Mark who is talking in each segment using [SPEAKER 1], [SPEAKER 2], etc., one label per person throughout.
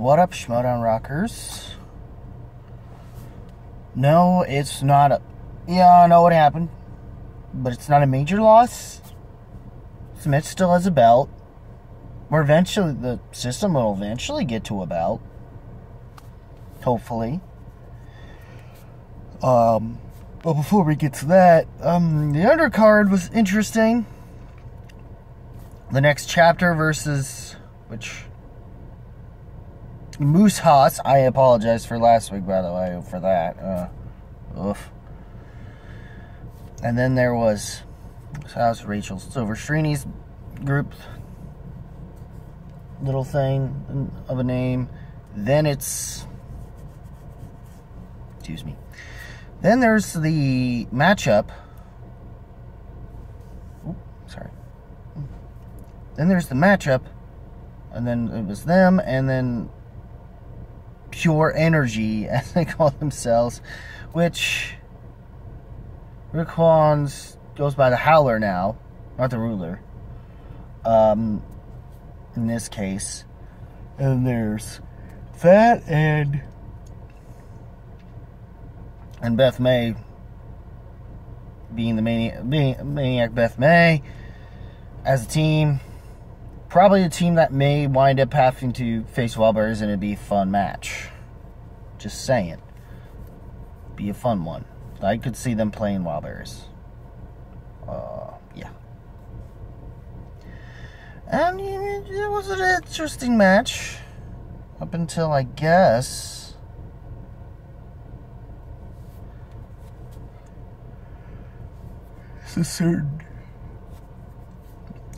[SPEAKER 1] What up, Schmoedown rockers? No, it's not a... Yeah, I know what happened. But it's not a major loss. Smith still has a belt. Or eventually, the system will eventually get to a belt. Hopefully. But before we get to that, the undercard was interesting. The next chapter versus... which... Moose Haas. I apologize for last week, by the way, for that. Oof. And then there was how's Rachel Silver Srini's group little thing of a name. Then it's Then there's the matchup. Sorry. Then there's the matchup, and then it was them, and then Pure Energy, as they call themselves, which Rick Wands goes by the Howler now, not the Ruler. In this case, and there's that and Beth May being the maniac Beth May as a team. Probably a team that may wind up having to face Wildberries, and it'd be a fun match. Just saying. Be a fun one. I could see them playing Wildberries. Yeah. And it was an interesting match. Up until, I guess... it's a certain...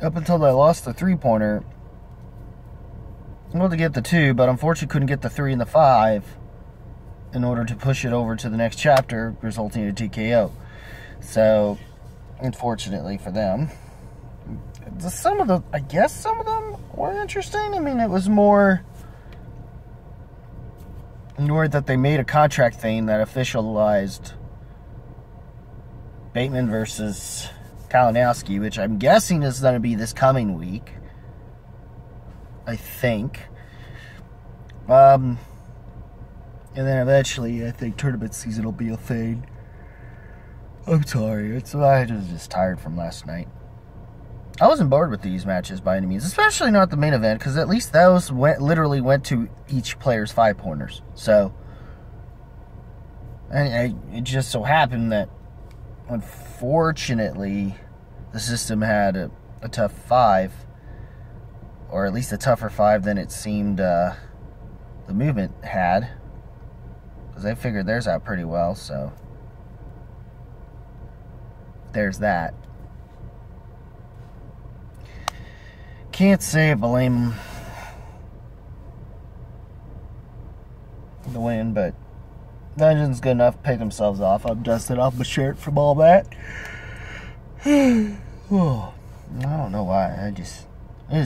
[SPEAKER 1] Up until I lost the three-pointer. I wanted to get the 2, but unfortunately couldn't get the 3 and the 5 in order to push it over to the next chapter, resulting in a TKO. So, unfortunately for them, I guess some of them were interesting. I mean, it was more that they made a contract thing that officialized Bateman versus Kalinowski, which I'm guessing is going to be this coming week. I think. And then eventually, I think tournament season will be a thing. I'm sorry. I was just tired from last night. I wasn't bored with these matches by any means, especially not the main event, because at least those literally went to each player's 5-pointers. So, and it just so happened that, unfortunately, the system had a tough 5, or at least a tougher 5 than it seemed the movement had, because they figured theirs out pretty well. So there's that. Can't say I blame the win, but Dungeon's good enough to pay themselves off. I'm dusting off my shirt from all that. Oh, I don't know why. It's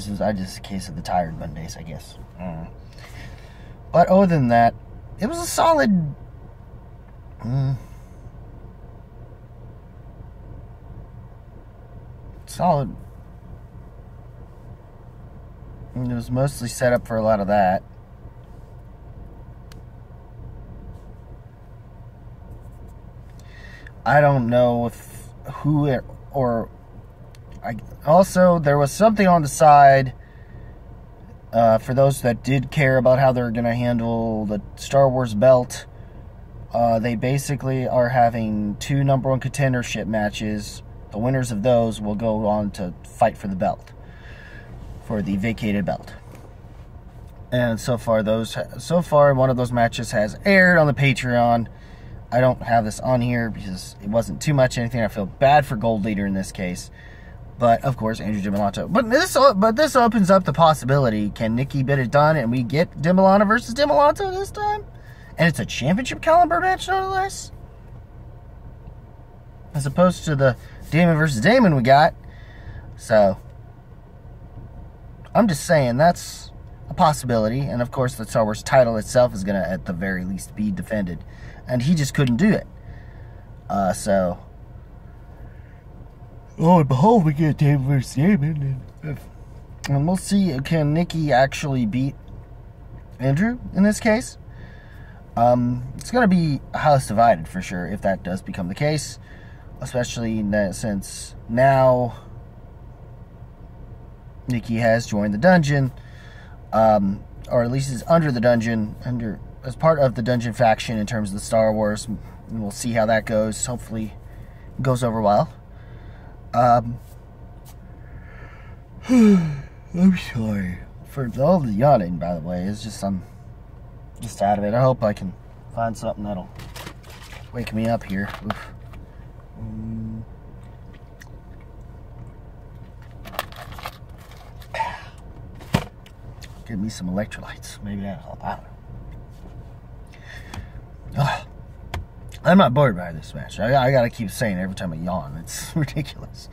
[SPEAKER 1] just a case of the tired Mondays, I guess. But other than that, it was a solid. Solid. It was mostly set up for a lot of that. I don't know if also, there was something on the side for those that did care about how they're going to handle the Star Wars belt. They basically are having 2 number 1 contendership matches. The winners of those will go on to fight for the belt, for the vacated belt. And so far one of those matches has aired on the Patreon. I don't have this on here because it wasn't too much anything. I feel bad for Gold Leader in this case. But, of course, Andrew DiMilanto. But this opens up the possibility. Can Nikki get it done and we get DiMilanto versus DiMilanto this time? And it's a championship caliber match, nonetheless? As opposed to the Damon versus Damon we got. So, I'm just saying that's a possibility. And, of course, the Star Wars title itself is going to, at the very least, be defended. And he just couldn't do it. So... oh, and behold, we get Damon versus Damon. And we'll see, can Nikki actually beat Andrew in this case. It's going to be a house divided for sure if that does become the case, especially since now Nikki has joined the dungeon, or at least is under the dungeon, as part of the dungeon faction in terms of the Star Wars, and we'll see how that goes. Hopefully it goes over well. I'm sorry for all the yawning, by the way. It's just I'm just out of it. I hope I can find something that'll wake me up here. Oof. Give me some electrolytes. Maybe that'll help. I don't know. Ugh. I'm not bored by this match. I gotta keep saying it every time I yawn. It's ridiculous.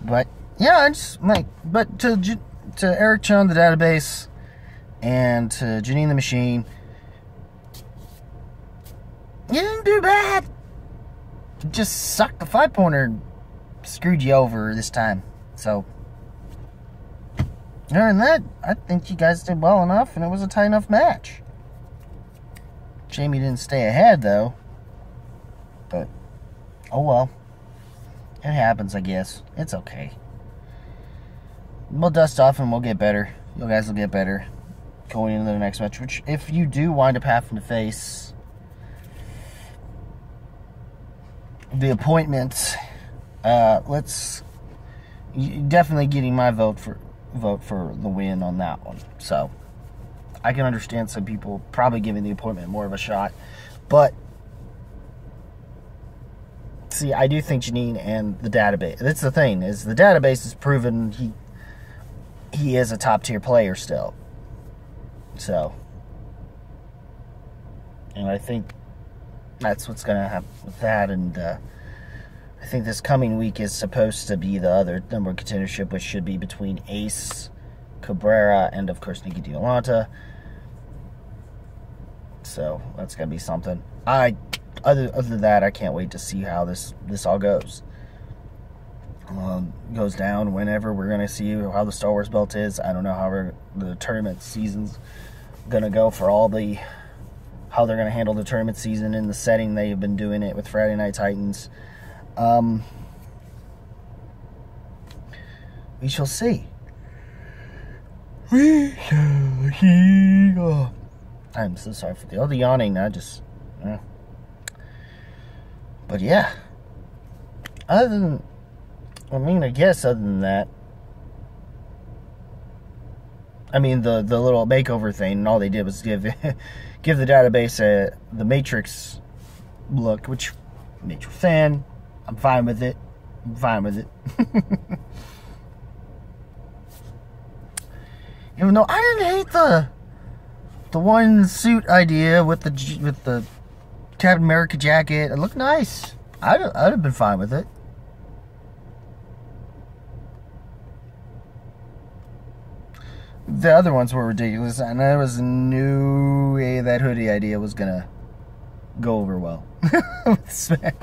[SPEAKER 1] But yeah, I just like. But to Eric Chun, the database, and to Janine the Machine, you didn't do bad. Just sucked the 5-pointer and screwed you over this time. So, other than that, I think you guys did well enough, and it was a tight enough match. Jamie didn't stay ahead, though. But, oh well. It happens, I guess. It's okay. We'll dust off and we'll get better. You guys will get better going into the next match. Which, if you do wind up having to face the appointments, let's definitely getting my vote for the win on that one. So I can understand some people probably giving the appointment more of a shot, but see, I do think Janine and the database. That's the thing, is the database has proven he is a top tier player still. So, and I think that's what's going to happen with that. And I think this coming week is supposed to be the other number one contendership, which should be between Ace Cabrera and, of course, Nikki Violanta. So that's going to be something. Other than that, I can't wait to see how this all goes. Goes down whenever. We're going to see how the Star Wars belt is. I don't know how the tournament season's going to go for how they're going to handle the tournament season in the setting they've been doing it with Friday Night Titans. We shall see. We shall see. Oh, I'm so sorry for the yawning. But yeah, I guess other than that, I mean, the little makeover thing, and all they did was give the database the Matrix look, which, Matrix fan, I'm fine with it. Even though I didn't hate the one suit idea with the Captain America jacket. It looked nice. I'd have been fine with it. The other ones were ridiculous, and there was no way that hoodie idea was gonna go over well with Smash.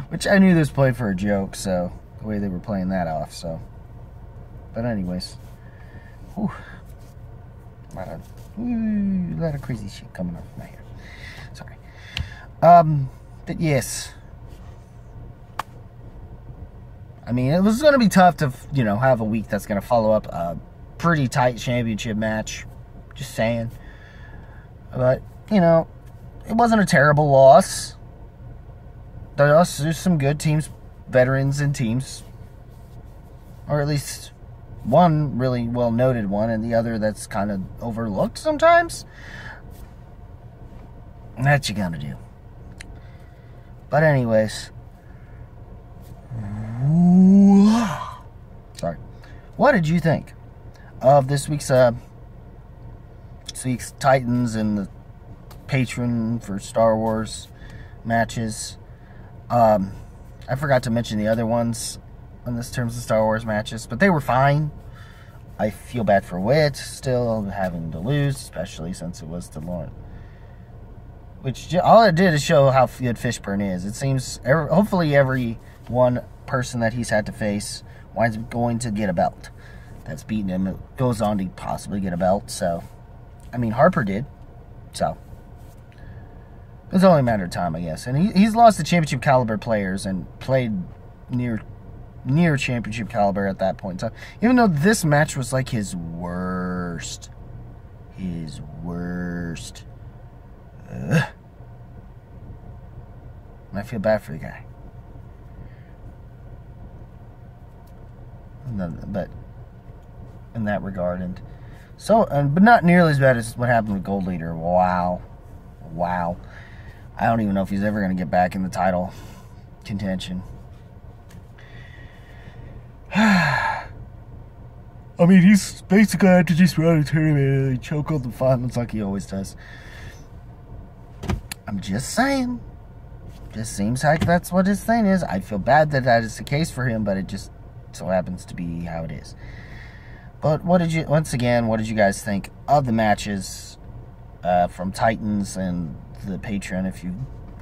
[SPEAKER 1] Which I knew this played for a joke, so the way they were playing that off, so. But anyways. Whew. A lot of crazy shit coming off my hair. Sorry. But yes. I mean, it was going to be tough to, have a week that's going to follow up a pretty tight championship match. Just saying. But, it wasn't a terrible loss. There's some good teams, veterans and teams. Or at least one really well-noted one, and the other that's kind of overlooked sometimes. And that's what you gotta do. But anyways. Sorry. What did you think of this week's Titans and the Patron for Star Wars matches? I forgot to mention the other ones in this terms of Star Wars matches, but they were fine. I feel bad for Witt still having to lose, especially since it was to Lauren. Which all it did is show how good Fishburne is. It seems hopefully every one person that he's had to face winds up going to get a belt. That's beating him. It goes on to possibly get a belt. So I mean, Harper did. So, it's only a matter of time, I guess. And he's lost to championship caliber players and played near championship caliber at that point in time. Even though this match was like his worst. His worst. Ugh. And I feel bad for the guy. But in that regard, but not nearly as bad as what happened with Gold Leader. Wow. I don't even know if he's ever going to get back in the title contention. I mean, he's basically had to just run a tournament and choke on the finals like he always does. I'm just saying. Just seems like that's what his thing is. I feel bad that is the case for him, but it just so happens to be how it is. But what did you guys think of the matches from Titans and the Patreon? If you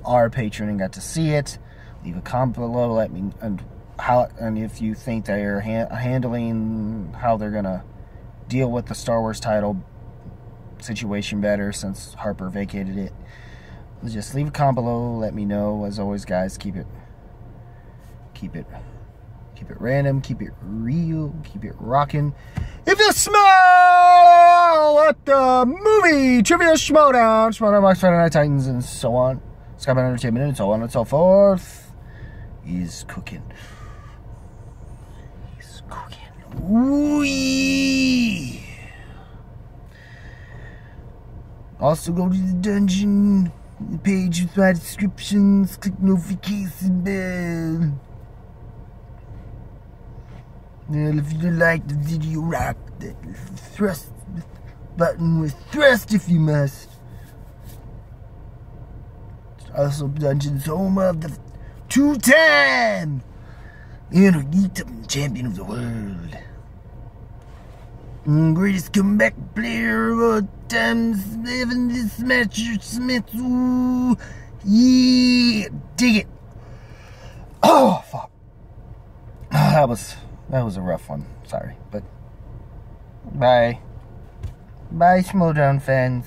[SPEAKER 1] are a patron and got to see it, leave a comment below. Let me and if you think they are handling how they're gonna deal with the Star Wars title situation better since Harper vacated it. Just leave a comment below. Let me know. As always, guys, keep it random, keep it real, keep it rocking. If you smell at the movie trivia Schmoedown, Box Friday Night Titans, and so on, Skybound Entertainment, and so on and so forth, is cooking. He's cooking. Ooh-wee. Also, go to the dungeon page with my descriptions, click notification bell. Well, if you like the video, rock that thrust button with thrust if you must. It's also Dungeon's home of the two-time Intergalactic Champion of the World. Greatest comeback player of all time, Evan Smasher Smith. Ooh, yeah, dig it. Oh, fuck. That was a rough one. Sorry, but bye. Bye, Schmoedown fans.